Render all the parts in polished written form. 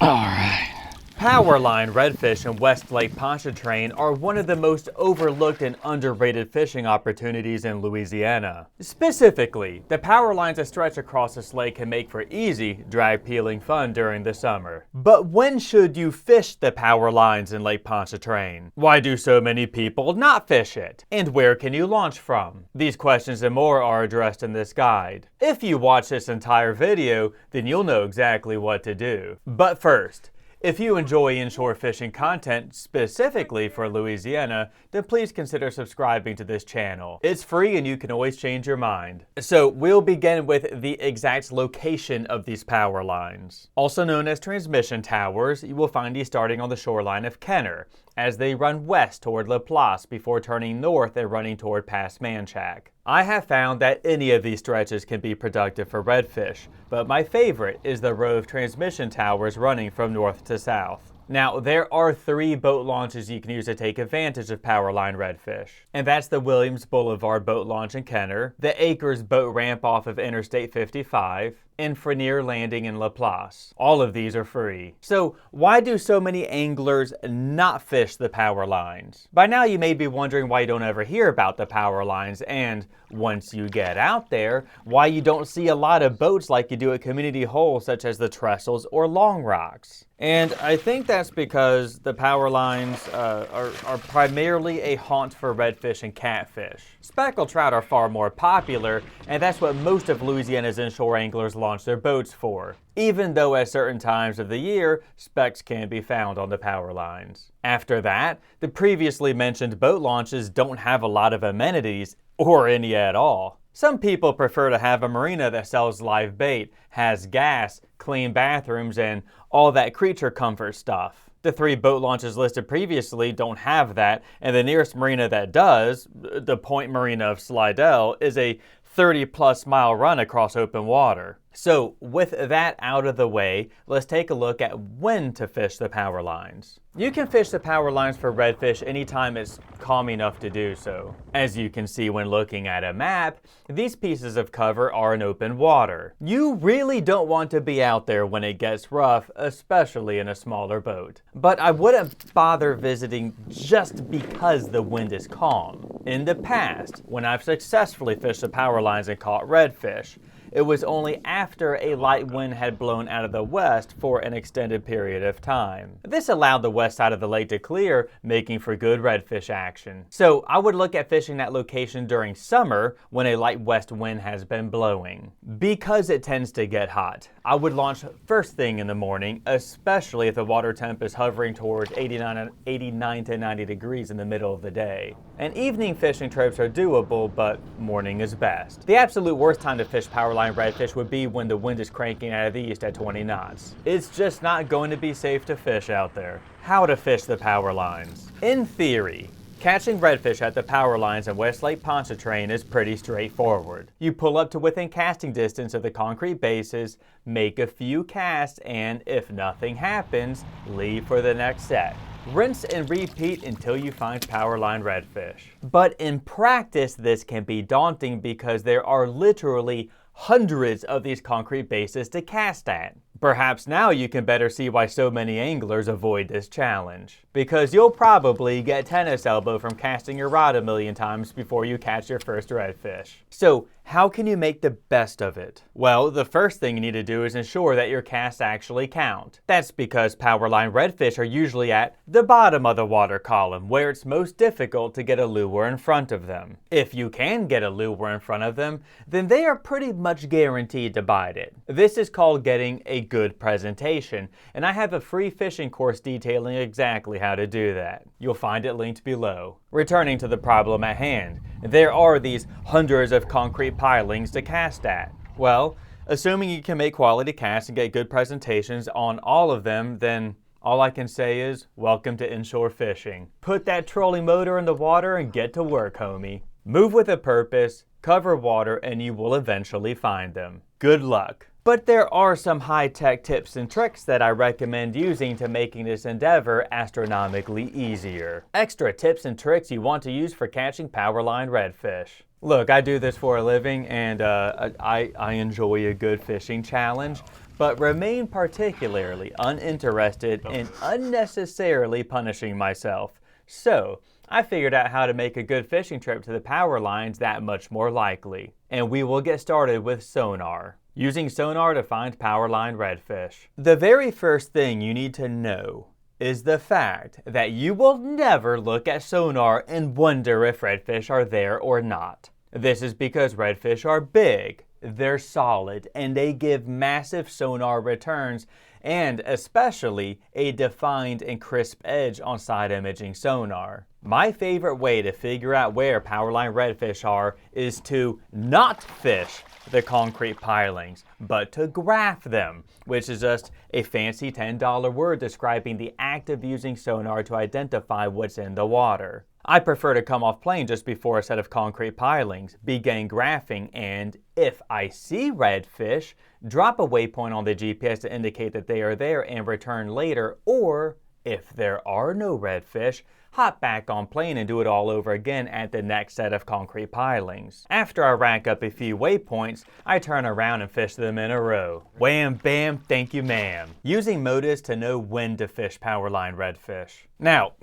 Alright. Powerline redfish in West Lake Pontchartrain are one of the most overlooked and underrated fishing opportunities in Louisiana. Specifically, the power lines that stretch across this lake can make for easy, drag-peeling fun during the summer. But when should you fish the power lines in Lake Pontchartrain? Why do so many people not fish it? And where can you launch from? These questions and more are addressed in this guide. If you watch this entire video, then you'll know exactly what to do. But first, if you enjoy inshore fishing content specifically for Louisiana, then please consider subscribing to this channel. It's free and you can always change your mind. So we'll begin with the exact location of these power lines. Also known as transmission towers, you will find these starting on the shoreline of Kenner, as they run west toward LaPlace before turning north and running toward Pass Manchac. I have found that any of these stretches can be productive for redfish, but my favorite is the row of transmission towers running from north to south. Now, there are 3 boat launches you can use to take advantage of powerline redfish. And that's the Williams Boulevard boat launch in Kenner, the Acres boat ramp off of Interstate 55, and Frenier Landing in LaPlace. All of these are free. So why do so many anglers not fish the power lines? By now you may be wondering why you don't ever hear about the power lines, and once you get out there, why you don't see a lot of boats like you do at community holes such as the Trestles or Long Rocks. And I think that's because the power lines are primarily a haunt for redfish and catfish. Speckled trout are far more popular, and that's what most of Louisiana's inshore anglers launch their boats for, even though at certain times of the year, specks can be found on the power lines. After that, the previously mentioned boat launches don't have a lot of amenities, or any at all. Some people prefer to have a marina that sells live bait, has gas, clean bathrooms, and all that creature comfort stuff. The 3 boat launches listed previously don't have that, and the nearest marina that does, the Point Marina of Slidell, is a 30-plus mile run across open water. So with that out of the way, let's take a look at when to fish the power lines. You can fish the power lines for redfish anytime it's calm enough to do so. As you can see when looking at a map, these pieces of cover are in open water. You really don't want to be out there when it gets rough, especially in a smaller boat. But I wouldn't bother visiting just because the wind is calm. In the past, when I've successfully fished the power lines and caught redfish, it was only after a light wind had blown out of the west for an extended period of time. This allowed the west side of the lake to clear, making for good redfish action. So I would look at fishing that location during summer when a light west wind has been blowing. Because it tends to get hot, I would launch first thing in the morning, especially if the water temp is hovering towards 89 to 90 degrees in the middle of the day. And evening fishing trips are doable, but morning is best. The absolute worst time to fish powerline redfish would be when the wind is cranking out of the east at 20 knots. It's just not going to be safe to fish out there. How to fish the power lines. In theory, catching redfish at the power lines in West Lake Pontchartrain is pretty straightforward. You pull up to within casting distance of the concrete bases, make a few casts, and if nothing happens, leave for the next set. Rinse and repeat until you find powerline redfish. But in practice, this can be daunting because there are literally hundreds of these concrete bases to cast at. Perhaps now you can better see why so many anglers avoid this challenge. Because you'll probably get tennis elbow from casting your rod a million times before you catch your first redfish. So how can you make the best of it? Well, the first thing you need to do is ensure that your casts actually count. That's because powerline redfish are usually at the bottom of the water column, where it's most difficult to get a lure in front of them. If you can get a lure in front of them, then they are pretty much guaranteed to bite it. This is called getting a good presentation, and I have a free fishing course detailing exactly how to do that. You'll find it linked below. Returning to the problem at hand, there are these hundreds of concrete pilings to cast at. Well, assuming you can make quality casts and get good presentations on all of them, then all I can say is, welcome to inshore fishing. Put that trolling motor in the water and get to work, homie. Move with a purpose, cover water, and you will eventually find them. Good luck. But there are some high-tech tips and tricks that I recommend using to making this endeavor astronomically easier. Extra tips and tricks you want to use for catching powerline redfish. Look, I do this for a living, and I enjoy a good fishing challenge, but remain particularly uninterested in unnecessarily punishing myself. So, I figured out how to make a good fishing trip to the power lines that much more likely. And we will get started with sonar. Using sonar to find powerline redfish. The very first thing you need to know is the fact that you will never look at sonar and wonder if redfish are there or not. This is because redfish are big, they're solid, and they give massive sonar returns, and especially a defined and crisp edge on side imaging sonar. My favorite way to figure out where powerline redfish are is to not fish the concrete pilings, but to graph them, which is just a fancy $10 word describing the act of using sonar to identify what's in the water. I prefer to come off plane just before a set of concrete pilings, begin graphing, and if I see redfish, drop a waypoint on the GPS to indicate that they are there and return later, or if there are no redfish, hop back on plane and do it all over again at the next set of concrete pilings. After I rack up a few waypoints, I turn around and fish them in a row. Wham bam, thank you ma'am. Using Modus to know when to fish powerline redfish. Now,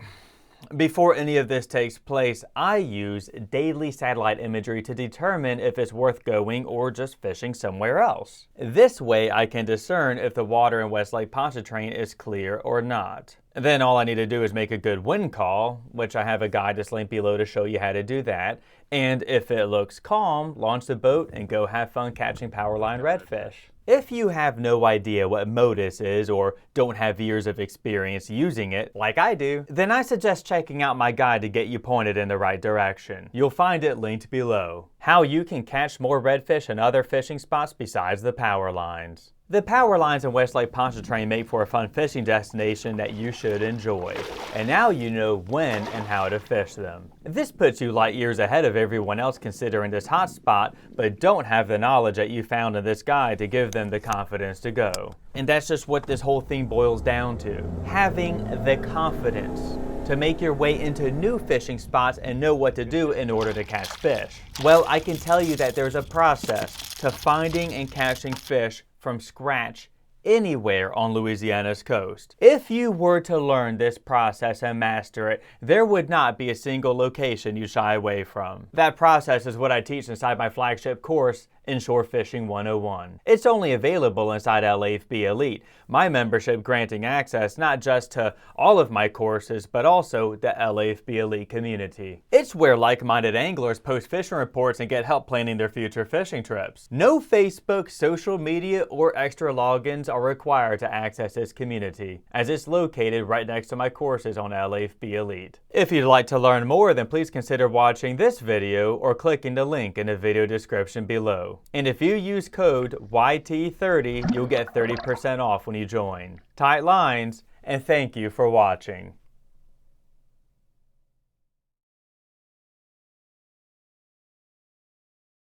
before any of this takes place, I use daily satellite imagery to determine if it's worth going or just fishing somewhere else. This way I can discern if the water in West Lake Pontchartrain is clear or not. Then all I need to do is make a good wind call, which I have a guide linked below to show you how to do that. And if it looks calm, launch the boat and go have fun catching powerline redfish. If you have no idea what Modus is or don't have years of experience using it, like I do, then I suggest checking out my guide to get you pointed in the right direction. You'll find it linked below. How you can catch more redfish in other fishing spots besides the power lines. The power lines in West Lake Pontchartrain make for a fun fishing destination that you should enjoy. And now you know when and how to fish them. This puts you light years ahead of everyone else considering this hot spot, but don't have the knowledge that you found in this guide to give them the confidence to go. And that's just what this whole thing boils down to. Having the confidence to make your way into new fishing spots and know what to do in order to catch fish. Well, I can tell you that there's a process to finding and catching fish from scratch anywhere on Louisiana's coast. If you were to learn this process and master it, there would not be a single location you shy away from. That process is what I teach inside my flagship course, Inshore Fishing 101. It's only available inside LAFB Elite, my membership granting access not just to all of my courses, but also the LAFB Elite community. It's where like-minded anglers post fishing reports and get help planning their future fishing trips. No Facebook, social media, or extra logins are required to access this community, as it's located right next to my courses on LAFB Elite. If you'd like to learn more, then please consider watching this video or clicking the link in the video description below. And if you use code YT30, you'll get 30% off when you join. Tight lines, and thank you for watching.